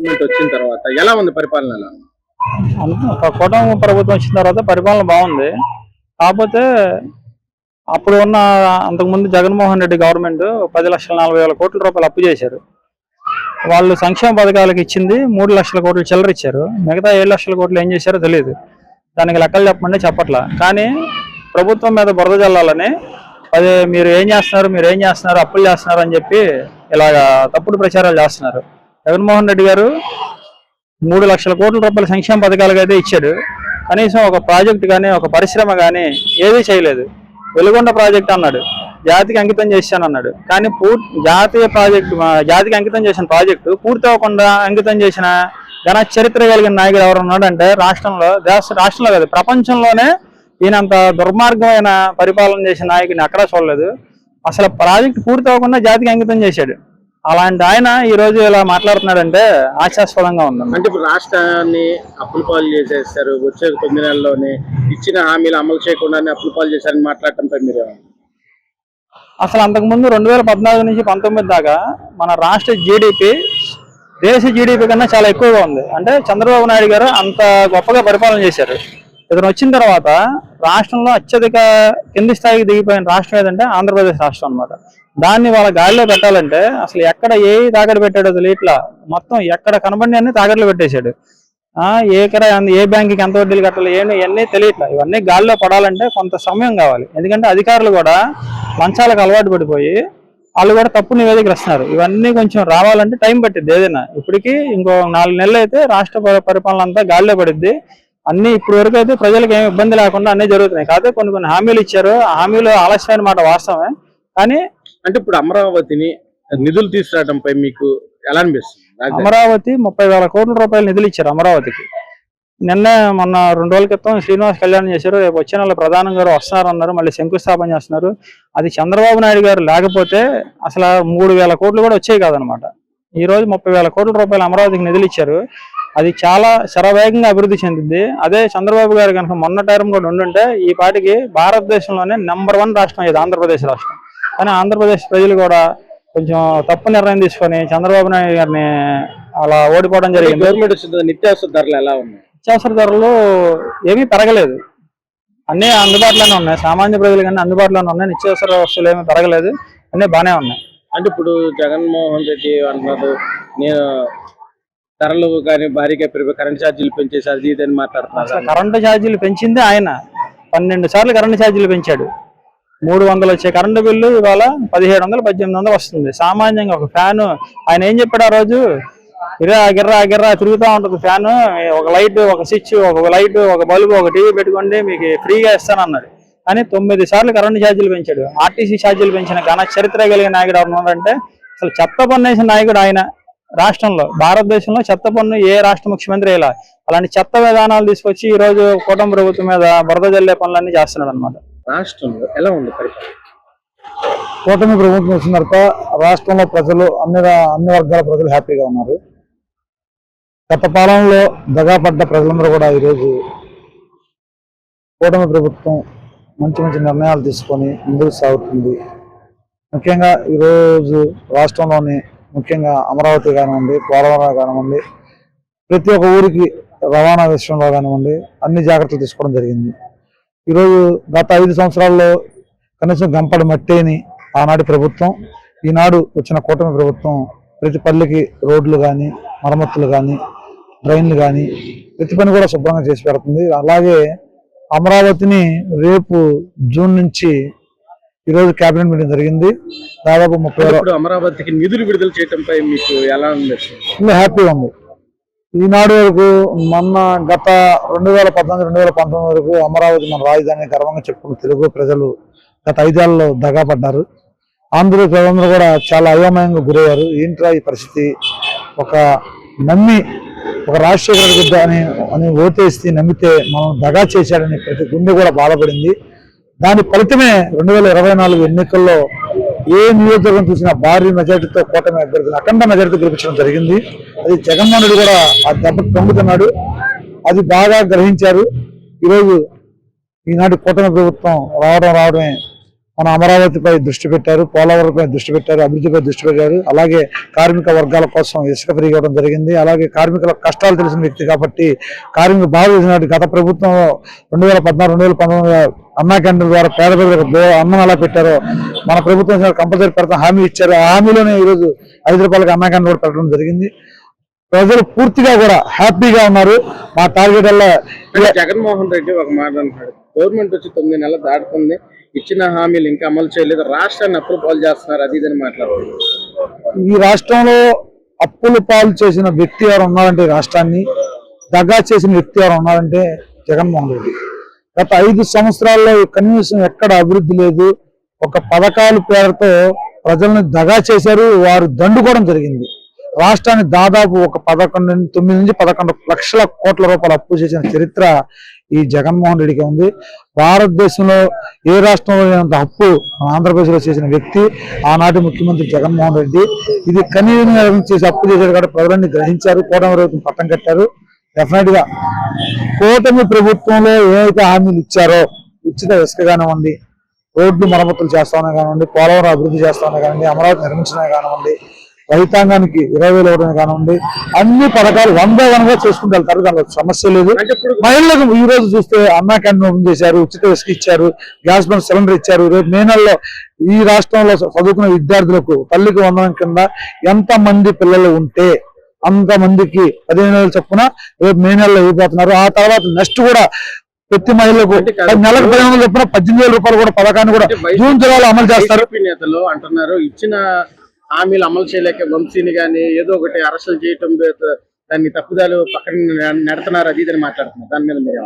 Government వచ్చిన తర్వాత ఎలా ఉంది పరిపాలన? ఎలా ఉంది? కూటమి ప్రభుత్వం వచ్చిన తర్వాత పరిపాలన బాగుంది. కాకపోతే అప్పుడు ఉన్న అంతకుముందు జగన్మోహన్ రెడ్డి గవర్నమెంట్ 10,40,000 కోట్ల రూపాయలు అప్పు చేశారు. వాళ్ళు సంక్షేమ పథకాలకు ఇచ్చింది 3 లక్షల కోట్లు చిల్లర ఇచ్చారు. మిగతా 7 లక్షల కోట్లు ఏం చేశారో తెలియదు. దానికి లెక్కలు చెప్పమంటే చెప్పట్లా. కానీ ప్రభుత్వం మీద బురద జల్లాలని మీరు ఏం చేస్తున్నారు అప్పులు చేస్తున్నారు అని చెప్పి ఇలాగా తప్పుడు ప్రచారాలు చేస్తున్నారు. జగన్మోహన్ రెడ్డి గారు 3 లక్షల కోట్ల రూపాయల సంక్షేమ పథకాలకు అయితే ఇచ్చాడు. కనీసం ఒక ప్రాజెక్టు కానీ ఒక పరిశ్రమ కానీ ఏదీ చేయలేదు. వెలుగొండ ప్రాజెక్ట్ అన్నాడు, జాతికి అంకితం చేశానన్నాడు. కానీ జాతికి అంకితం చేసిన ప్రాజెక్టు పూర్తి అవ్వకుండా అంకితం చేసిన ఘన చరిత్ర కలిగిన నాయకుడు ఎవరు ఉన్నాడంటే రాష్ట్రంలో కాదు ప్రపంచంలోనే ఈయనంత దుర్మార్గమైన పరిపాలన చేసిన నాయకుడిని ఎక్కడా చూడలేదు. అసలు ప్రాజెక్టు పూర్తి అవ్వకుండా జాతికి అంకితం చేశాడు. అలాంటి ఆయన ఈ రోజు ఇలా మాట్లాడుతున్నాడంటే హాస్యాస్పదంగా ఉంది. అంటే ఇప్పుడు రాష్ట్రాన్ని అప్పుల పాలు చేసేస్తారు, వచ్చే 9 నెలల్లోనే ఇచ్చిన హామీలు అమలు చేయకుండానే అప్పుల పాలు చేశారని మాట్లాడటంపై మీరు అసలు అంతకుముందు 2014 నుంచి 19 దాకా మన రాష్ట్ర జీడిపి దేశ జీడిపి కన్నా చాలా ఎక్కువగా ఉంది. అంటే చంద్రబాబు నాయుడు గారు అంత గొప్పగా పరిపాలన చేశారు. ఇతను వచ్చిన తర్వాత రాష్ట్రంలో అత్యధిక కింది స్థాయికి దిగిపోయిన రాష్ట్రం ఏదంటే ఆంధ్రప్రదేశ్ రాష్ట్రం అనమాట. దాన్ని వాళ్ళ గాలిలో పెట్టాలంటే అసలు ఎక్కడ తాకట్టు పెట్టాడో తెలియట్లా. మొత్తం ఎక్కడ కనబడి అన్ని తాకట్లు పెట్టేశాడు. ఏ బ్యాంకుకి ఎంత వడ్డీలు కట్టాలి ఇవన్నీ తెలియట్లా. ఇవన్నీ గాలిలో పడాలంటే కొంత సమయం కావాలి. ఎందుకంటే అధికారులు కూడా లంచాలకు అలవాటు పడిపోయి వాళ్ళు కూడా తప్పు నివేదికలు ఇస్తున్నారు. ఇవన్నీ కొంచెం రావాలంటే టైం పట్టిద్ది. ఏదైనా ఇప్పటికీ ఇంకో 4 నెలలు అయితే రాష్ట్ర పరిపాలన అంతా గాలిలో పడిద్ది. అన్ని ఇప్పుడు వరకు అయితే ప్రజలకు ఏమి ఇబ్బంది లేకుండా అన్ని జరుగుతున్నాయి. కాకపోతే కొన్ని హామీలు ఇచ్చారు. ఆ హామీలు ఆలస్యమైన మాట వాస్తవమే. కానీ అంటే ఇప్పుడు అమరావతిని నిధులు తీసుకురావడంపై మీకు ఎలా అనిపిస్తుంది? అమరావతి 30,000 కోట్ల రూపాయలు నిధులు ఇచ్చారు అమరావతికి. మొన్న 2 రోజుల క్రితం శ్రీనివాస్ కళ్యాణం చేశారు. రేపు వచ్చే నెల ప్రధానం గారు వస్తున్నారన్నారు. మళ్ళీ శంకుస్థాపన చేస్తున్నారు. అది చంద్రబాబు నాయుడు గారు లేకపోతే అసలు 3,000 కోట్లు కూడా వచ్చాయి కాదనమాట. ఈ రోజు 30,000 కోట్ల రూపాయలు అమరావతికి నిధులు ఇచ్చారు. అది చాలా శరవేగంగా అభివృద్ధి చెందింది. అదే చంద్రబాబు గారు కనుక మొన్న టైం కూడా ఉండుంటే ఈ పాటికి భారతదేశంలోనే నెంబర్ 1 రాష్ట్రం ఇది ఆంధ్రప్రదేశ్ రాష్ట్రం. కానీ ఆంధ్రప్రదేశ్ ప్రజలు కూడా కొంచెం తప్పు నిర్ణయం తీసుకొని చంద్రబాబు నాయుడు గారిని అలా ఓడిపోవడం జరిగింది. గవర్నమెంట్ నిత్యావసర ధరలు ఎలా ఉన్నాయి? నిత్యావసర ధరలు ఏమీ పెరగలేదు. అన్నీ అందుబాటులోనే ఉన్నాయి. సామాన్య ప్రజలు కానీ అందుబాటులోనే ఉన్నాయి. నిత్యావసర వస్తువులు ఏమీ పెరగలేదు. అన్నీ బాగానే ఉన్నాయి. అంటే ఇప్పుడు జగన్మోహన్ రెడ్డి అంటున్నారు నేను ధరలు కానీ భారీగా పెరిగి కరెంట్ ఛార్జీలు పెంచేసి అది ఇదని మాట్లాడుతున్నారు. కరెంటు ఛార్జీలు పెంచింది ఆయన. 12 సార్లు కరెంటు ఛార్జీలు పెంచాడు. 300 వచ్చే కరెంటు బిల్లు ఇవాళ 1700, 1800 వస్తుంది. సామాన్యంగా ఒక ఫ్యాను ఆయన ఏం చెప్పాడు ఆ రోజు, గిర్రా తిరుగుతూ ఉంటుంది ఫ్యాను, ఒక లైట్, ఒక స్విచ్, ఒక లైట్, ఒక బల్బు, ఒక టీవీ పెట్టుకోండి మీకు ఫ్రీగా ఇస్తానన్నాడు. కానీ 9 సార్లు కరెంటు ఛార్జీలు పెంచాడు. ఆర్టీసీ ఛార్జీలు పెంచిన ఘన చరిత్ర కలిగిన నాయకుడు ఎవరు ఉన్నారంటే అసలు చెత్త పన్ను వేసిన నాయకుడు ఆయన. రాష్ట్రంలో భారతదేశంలో చెత్త పన్ను ఏ రాష్ట్ర ముఖ్యమంత్రి ఇలా అలాంటి చెత్త విధానాలు తీసుకొచ్చి ఈ రోజు కూటమి ప్రభుత్వం మీద బురద జల్లే పనులన్నీ చేస్తున్నాడు అనమాట. రాష్ట్రంలో ఎలా ఉంది పరిపాలన? కూటమి ప్రభుత్వం వచ్చిన తర్వాత రాష్ట్రంలో ప్రజలు అన్ని వర్గాల ప్రజలు హ్యాపీగా ఉన్నారు. గత పాలనలో దగాపడ్డ ప్రజలందరూ కూడా ఈరోజు కూటమి ప్రభుత్వం మంచి నిర్ణయాలు తీసుకొని ముందుకు సాగుతుంది. ముఖ్యంగా ఈరోజు రాష్ట్రంలోని ముఖ్యంగా అమరావతి కానివ్వండి, పోలవరం కానివ్వండి, ప్రతి ఒక్క ఊరికి రవాణా విషయంలో కానివ్వండి అన్ని జాగ్రత్తలు తీసుకోవడం జరిగింది. ఈరోజు గత 5 సంవత్సరాల్లో కనీసం గంపడి మట్టేని ఆనాటి ప్రభుత్వం, ఈనాడు వచ్చిన కూటమి ప్రభుత్వం ప్రతి పల్లెకి రోడ్లు కానీ, మరమ్మతులు కానీ, డ్రైన్లు కానీ ప్రతి పని కూడా శుభ్రంగా చేసి పెడుతుంది. అలాగే అమరావతిని రేపు జూన్ నుంచి ఈరోజు కేబినెట్ మీటింగ్ జరిగింది. దాదాపు 30 అమరావతికి నిధులు విడుదల చేయడంపై మీకు ఎలా ఉంది? హ్యాపీగా ఉంది. ఈనాడు వరకు మొన్న గత 2014, 2019 వరకు అమరావతి మన రాజధాని గర్వంగా చెప్పుకున్న తెలుగు ప్రజలు గత 5 ఏళ్లలో దగాపడ్డారు. ఆంధ్ర ప్రజలందరూ కూడా చాలా అయోమయంగా గురయ్యారు. ఏంట్రా ఈ పరిస్థితి, నమ్మి ఒక రాజశేఖర బిడ్డ అని ఓటేసి నమ్మితే మనం దగా చేశాడని ప్రతి గుండె కూడా బాధపడింది. దాని ఫలితమే 2024 ఎన్నికల్లో ఏ నియోజకవర్గం చూసినా భారీ మెజార్టీతో కూటమి అభ్యర్థులు అఖండ మెజార్టీతో గెలిపించడం జరిగింది. అది జగన్మోహన్ రెడ్డి కూడా ఆ దెబ్బ పొందుతున్నాడు. అది బాగా గ్రహించారు. ఈరోజు ఈనాటి కూటమి ప్రభుత్వం రావడమే మన అమరావతిపై దృష్టి పెట్టారు, పోలవరంపై దృష్టి పెట్టారు, అభివృద్ధిపై దృష్టి పెట్టారు. అలాగే కార్మిక వర్గాల కోసం ఇసుక ఫ్రీ ఇవ్వడం జరిగింది. అలాగే కార్మికుల కష్టాలు తెలిసిన వ్యక్తి కాబట్టి కార్మిక బాగా చేసినట్టు గత ప్రభుత్వం 2014, 2019 అన్నా క్యాంటీన్ ద్వారా పేద ప్రజలకు అన్నం ఎలా పెట్టారో మన ప్రభుత్వం కంపల్సరీ పెడతాం హామీ ఇచ్చారు. ఆ హామీలోనే ఈరోజు 5 రూపాయలకి అన్నా క్యాంటీన్ కూడా పెట్టడం జరిగింది. ప్రజలు పూర్తిగా కూడా హ్యాపీగా ఉన్నారు. మా టార్గెట్ వల్ల జగన్మోహన్ రెడ్డి ఒక మాట అంటాడు, గవర్నమెంట్ వచ్చి 9 నెలలు దాటుతుంది, ఇచ్చిన హామీలు ఇంకా అమలు చేయలేదు, రాష్ట్రాన్ని అప్పులు పాలు చేస్తున్నారు, అది ఇదని మాట్లాడుతున్నారు. ఈ రాష్ట్రంలో అప్పులు పాలు చేసిన వ్యక్తి ఎవరు ఉన్నారంటే, రాష్ట్రాన్ని దగా చేసిన వ్యక్తి ఎవరు ఉన్నారంటే జగన్మోహన్ రెడ్డి. గత 5 సంవత్సరాల్లో కనీసం ఎక్కడ అభివృద్ధి లేదు. ఒక పథకాల పేరుతో ప్రజల్ని దగా చేశారు, వారు దండుకోవడం జరిగింది. రాష్ట్రాన్ని దాదాపు ఒక 9 నుంచి 11 లక్షల కోట్ల రూపాయలు అప్పు చేసిన చరిత్ర ఈ జగన్మోహన్ రెడ్డికి ఉంది. భారతదేశంలో ఏ రాష్ట్రంలో లేనంత అప్పు ఆంధ్రప్రదేశ్ లో చేసిన వ్యక్తి ఆనాటి ముఖ్యమంత్రి జగన్మోహన్ రెడ్డి. ఇది కనీసం చేసి అప్పు చేశారు కాబట్టి ప్రజలన్నీ గ్రహించారు, కూటమి ప్రభుత్వం పట్టం కట్టారు. డెఫినెట్ గా కూటమి ప్రభుత్వంలో ఏవైతే హామీలు ఇచ్చారో, ఉచిత ఇసుక కానివ్వండి, రోడ్లు మరమ్మతులు చేస్తామనే కానివ్వండి, పోలవరం అభివృద్ధి చేస్తామనే కానివ్వండి, అమరావతి నిర్మించడమే కానివ్వండి, రైతాంగానికి 20,000 ఇవ్వడమే కానివ్వండి, అన్ని పథకాలు 100 చేసుకుంటూ వెళ్తారు. దానిలో సమస్య లేదు. మహిళలకు ఈ రోజు చూస్తే అన్నా క్యాంటీన్ ఓపెన్ చేశారు, ఉచిత ఇసుక ఇచ్చారు, గ్యాస్ బండ్ సిలిండర్ ఇచ్చారు. రేపు మే నెలలో ఈ రాష్ట్రంలో చదువుకున్న విద్యార్థులకు తల్లికి వందనం కింద ఎంత మంది పిల్లలు ఉంటే అంత మందికి 15,000 చొప్పున రేపు మే నెలలో ఇవ్వబోతున్నారు. ఆ తర్వాత నెక్స్ట్ కూడా ప్రతి మహిళలకు నెలకు 15,000 చొప్పున 18,000 రూపాయలు కూడా పథకాన్ని కూడా జూన్ జూలైలో అమలు చేస్తారు. నేతలు అంటున్నారు, ఇచ్చిన హామీలు అమలు చేయలేక వంశీని గానీ ఏదో ఒకటి అరెస్టులు చేయటం, దాన్ని తప్పుదాలు పక్కన నెడుతున్నారు, అది ఇదని మాట్లాడుతున్నారు. దాని మీద మీరు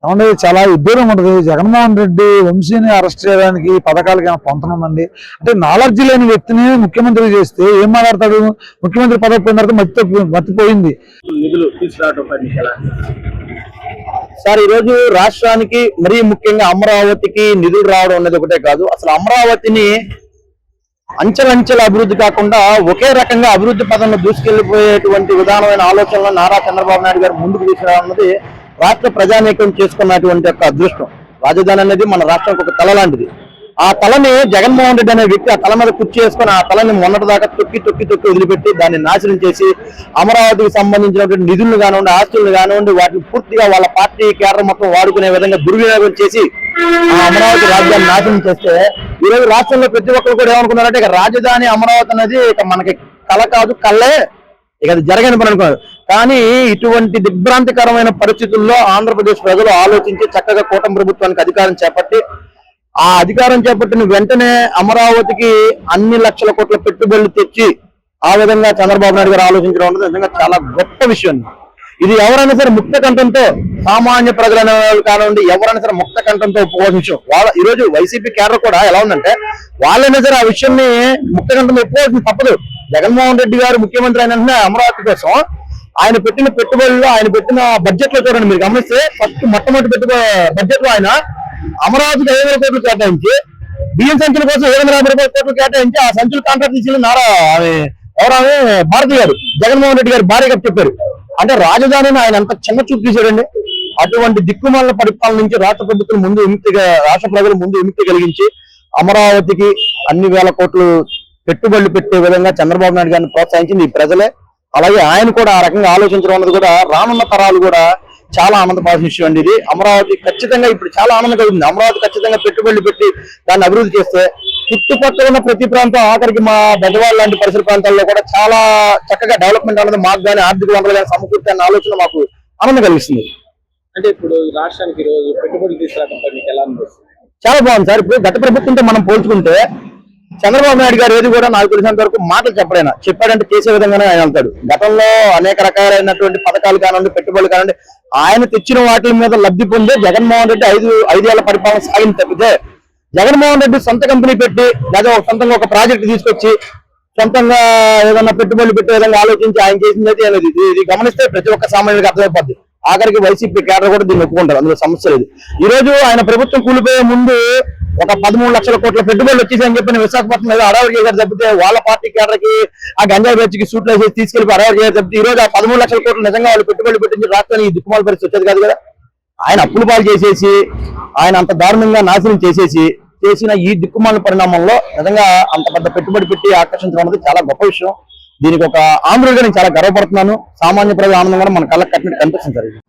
ఏమంటే చాలా ఇబ్బంది ఉంటుంది. జగన్మోహన్ రెడ్డి వంశీని అరెస్ట్ చేయడానికి పథకాలకి ఏమైనా పొందనుందండి అంటే నాలెడ్జ్ లేని వ్యక్తిని ముఖ్యమంత్రి చేస్తే ఏం మాట్లాడతాడు? ముఖ్యమంత్రి పదవి పోయిన తర్వాత మర్చిపోయింది. నిధులు తీసుకురావడం పని సార్, ఈ రోజు రాష్ట్రానికి మరీ ముఖ్యంగా అమరావతికి నిధులు రావడం అనేది ఒకటే కాదు, అసలు అమరావతిని అంచెలంచెల అభివృద్ధి కాకుండా ఒకే రకంగా అభివృద్ధి పదంలో దూసుకెళ్లిపోయేటువంటి విధానమైన ఆలోచనలో నారా చంద్రబాబు నాయుడు గారు ముందుకు తీసుకురావన్నది రాష్ట్ర ప్రజానీకం చేసుకున్నటువంటి యొక్క అదృష్టం. రాజధాని అనేది మన రాష్ట్రానికి ఒక తల లాంటిది. ఆ తలని జగన్మోహన్ రెడ్డి అనే వ్యక్తి ఆ తల మీద కుర్చీ చేసుకుని ఆ తలని మొన్నటిదాకా తొక్కి తొక్కి తొక్కి వదిలిపెట్టి దాన్ని నాశనం చేసి అమరావతికి సంబంధించినటువంటి నిధులను కానివ్వండి, ఆస్తులను కానివ్వండి, వాటిని పూర్తిగా వాళ్ళ పార్టీ కేడర్ మొత్తం వాడుకునే విధంగా దుర్వినియోగం చేసి ఆ అమరావతి రాజ్యాన్ని నాశనం చేస్తే ఈ రోజు రాష్ట్రంలో ప్రతి ఒక్కరు కూడా ఏమనుకున్నారంటే ఇక రాజధాని అమరావతి అనేది ఇక మనకి కళ కాదు, కళ్ళే, ఇక అది జరగని పని అనుకున్నారు. కానీ ఇటువంటి దిగ్భ్రాంతికరమైన పరిస్థితుల్లో ఆంధ్రప్రదేశ్ ప్రజలు ఆలోచించి చక్కగా కూటమి ప్రభుత్వానికి అధికారం చేపట్టి ఆ అధికారం చేపట్టిన వెంటనే అమరావతికి అన్ని లక్షల కోట్ల పెట్టుబడులు తెచ్చి ఆ విధంగా చంద్రబాబు నాయుడు గారు ఆలోచించడం అనేది నిజంగా చాలా గొప్ప విషయం. ఇది ఎవరైనా సరే ముక్త కంఠంతో, సామాన్య ప్రజలైన కానివ్వండి, ఎవరైనా సరే ముక్త కంఠంతో ఒప్పుకోవాల్సిన విషయం. వాళ్ళ ఈ రోజు వైసీపీ కేడర్ కూడా ఎలా ఉందంటే వాళ్ళైనా సరే ఆ విషయాన్ని ముక్త కంఠంతో ఒప్పుకోవాల్సింది తప్పదు. జగన్మోహన్ రెడ్డి గారు ముఖ్యమంత్రి అయిన వెంటనే అమరావతి కోసం ఆయన పెట్టిన పెట్టుబడులు, ఆయన పెట్టిన బడ్జెట్ లో చూడండి, మీరు గమనిస్తే ఫస్ట్ మొట్టమొదటి బడ్జెట్ లో ఆయన అమరావతికి 5,000 కోట్లు కేటాయించి, బియ్యం సంచుల కోసం 750 కోట్లు కేటాయించి ఆ సంచుల కాంట్రాక్ట్ ఇచ్చిన ఎవరామే భారతి గారు, జగన్మోహన్ రెడ్డి గారు భార్య గారు చెప్పారు. అంటే రాజధానిని ఆయన అంత చిన్న చూపు తీశాడండి. అటువంటి దిక్కుమాల పరిపాలన నుంచి రాష్ట్ర ప్రభుత్వం ముందు రాష్ట్ర ప్రజల ముందు విముక్తి కలిగించి అమరావతికి అన్ని వేల కోట్లు పెట్టుబడులు పెట్టే విధంగా చంద్రబాబు నాయుడు గారిని ప్రోత్సహించింది ఈ ప్రజలే. అలాగే ఆయన కూడా ఆ రకంగా ఆలోచించడం అన్నది కూడా రానున్న తరాలు కూడా చాలా ఆనందపాల్సిన విషయం అండి. ఇది అమరావతి ఖచ్చితంగా ఇప్పుడు చాలా ఆనందం కలుగుతుంది. అమరావతి ఖచ్చితంగా పెట్టుబడులు పెట్టి దాన్ని అభివృద్ధి చేస్తే చుట్టుపక్కల ఉన్న ప్రతి ప్రాంతం, ఆఖరికి మా బెజవాడ లాంటి పరిసర ప్రాంతాల్లో కూడా చాలా చక్కగా డెవలప్మెంట్ అనేది మాకు కానీ ఆర్థిక వనరులు కానీ సమకూర్చే అన్న ఆలోచన మాకు ఆనందం కలిగిస్తుంది. అంటే ఇప్పుడు రాష్ట్రానికి ఈ రోజు పెట్టుబడులు తీసుకురావడం మీకు ఎలా అనిపిస్తుంది? చాలా బాగుంది సార్. ఇప్పుడు గత ప్రభుత్వంతో మనం పోల్చుకుంటే చంద్రబాబు నాయుడు గారు ఏది కూడా నాకు తెలిసినంత వరకు మాటలు చెప్పడైనా చెప్పాడంటే చేసే విధంగానే ఆయన వెళ్తాడు. గతంలో అనేక రకాలైనటువంటి పథకాలు కానివ్వండి, పెట్టుబడులు కానివ్వండి, ఆయన తెచ్చిన వాటి మీద లబ్ధి పొందే జగన్మోహన్ రెడ్డి 5 ఏళ్ల పరిపాలన సాగింది తప్పితే జగన్మోహన్ రెడ్డి సొంత కంపెనీ పెట్టి లేదా సొంతంగా ఒక ప్రాజెక్ట్ తీసుకొచ్చి సొంతంగా ఏదన్నా పెట్టుబడులు పెట్టే విధంగా ఆలోచించి ఆయన చేసింది అయితే అనేది ఇది గమనిస్తే ప్రతి ఒక్క సామాన్యుడికి అర్థమైపోద్ది. ఆఖరికి వైసీపీ కేడర్ కూడా దీన్ని ఒప్పుకుంటారు, అందులో సమస్య లేదు. ఈ రోజు ఆయన ప్రభుత్వం కూలిపోయే ముందు ఒక 13 లక్షల కోట్ల పెట్టుబడులు వచ్చేసాయని చెప్పిన విశాఖపట్నం మీద అడవాడు చేశారు తప్పితే వాళ్ళ పార్టీ కేడర్కి ఆ గంజాయి బెచ్కి సూట్లు వేసి తీసుకెళ్లి అడవాడు చేశారు తప్పితే ఈ రోజు ఆ 13 లక్షల కోట్లు నిజంగా వాళ్ళు పెట్టుబడులు పెట్టించి రాష్ట్రానికి దిక్కుమాల పరిస్థితి వచ్చేది కాదు కదా. ఆయన అప్పులు పాలు చేసేసి ఆయన అంత దారుణంగా నాశనం చేసేసి చేసిన ఈ దిక్కుమాలిన పరిణామంలో నిజంగా అంత పెద్ద పెట్టుబడి పెట్టి ఆకర్షించడం అనేది చాలా గొప్ప విషయం. దీనికి ఒక ఆంధ్రుడిగా నేను చాలా గర్వపడుతున్నాను. సామాన్య ప్రజల ఆనందంగా మన కళ్ళకి కట్టినట్టు కనిపిస్తుంది సార్ ఇది.